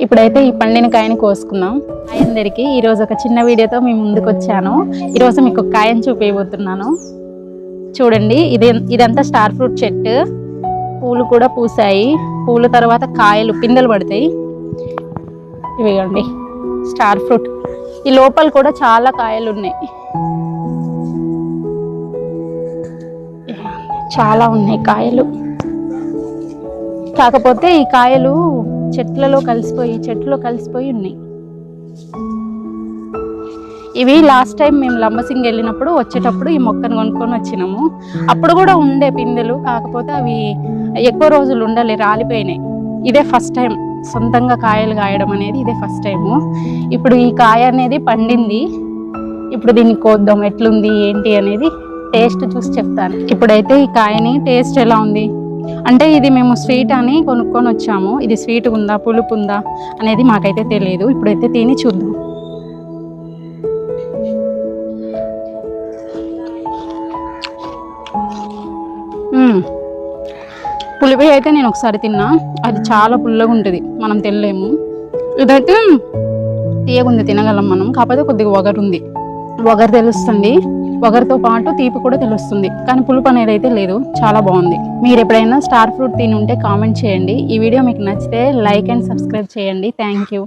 ఇప్పుడైతే ఈ పండిన కాయని కోసుకుందాం. అందరికి ఈరోజు ఒక చిన్న వీడియోతో మీ ముందుకు వచ్చాను. ఈరోజు మీకు ఒక కాయని చూపించబోతున్నాను. చూడండి, ఇదంతా స్టార్ ఫ్రూట్ చెట్టు. పూలు కూడా పూసాయి. పూల తర్వాత కాయలు పిందెలు పడతాయి. ఇవిగోండి స్టార్ ఫ్రూట్. ఈ లోపల కూడా చాలా కాయలు ఉన్నాయి, చాలా ఉన్నాయి కాయలు. కాకపోతే ఈ కాయలు చెట్లలో కలిసిపోయి ఉన్నాయి. ఇవి లాస్ట్ టైం మేము లంబసింగి వెళ్ళినప్పుడు వచ్చేటప్పుడు ఈ మొక్కను కొనుక్కొని వచ్చినాము. అప్పుడు కూడా ఉండే పిందెలు, కాకపోతే అవి ఎక్కువ రోజులు ఉండలే, రాలిపోయినాయి. ఇదే ఫస్ట్ టైం సొంతంగా కాయలు కాయడం అనేది, ఇదే ఫస్ట్ టైము. ఇప్పుడు ఈ కాయ అనేది పండింది. ఇప్పుడు దీన్ని కోద్దాం, ఎట్లుంది ఏంటి అనేది టేస్ట్ చూసి చెప్తాను. ఇప్పుడైతే ఈ కాయని టేస్ట్ ఎలా ఉంది అంటే, ఇది మేము స్వీట్ అని కొనుక్కొని వచ్చాము. ఇది స్వీట్ ఉందా పులుపు ఉందా అనేది మాకైతే తెలియదు. ఇప్పుడైతే తిని చూద్దాం. పులిపి అయితే నేను ఒకసారి తిన్నా, అది చాలా పుల్లగా ఉంటుంది, మనం తినలేము. ఇదైతే తీయగుంది, తినగలం మనం. కాకపోతే కొద్దిగా వగరు తెలుస్తుంది. వగరుతో పాటు తీపి కూడా తెలుస్తుంది, కానీ పులుపు అనేది అయితే లేదు. చాలా బాగుంది. మీరు ఎప్పుడైనా స్టార్ ఫ్రూట్ తిని ఉంటే కామెంట్ చేయండి. ఈ వీడియో మీకు నచ్చితే లైక్ అండ్ సబ్స్క్రైబ్ చేయండి. Thank you.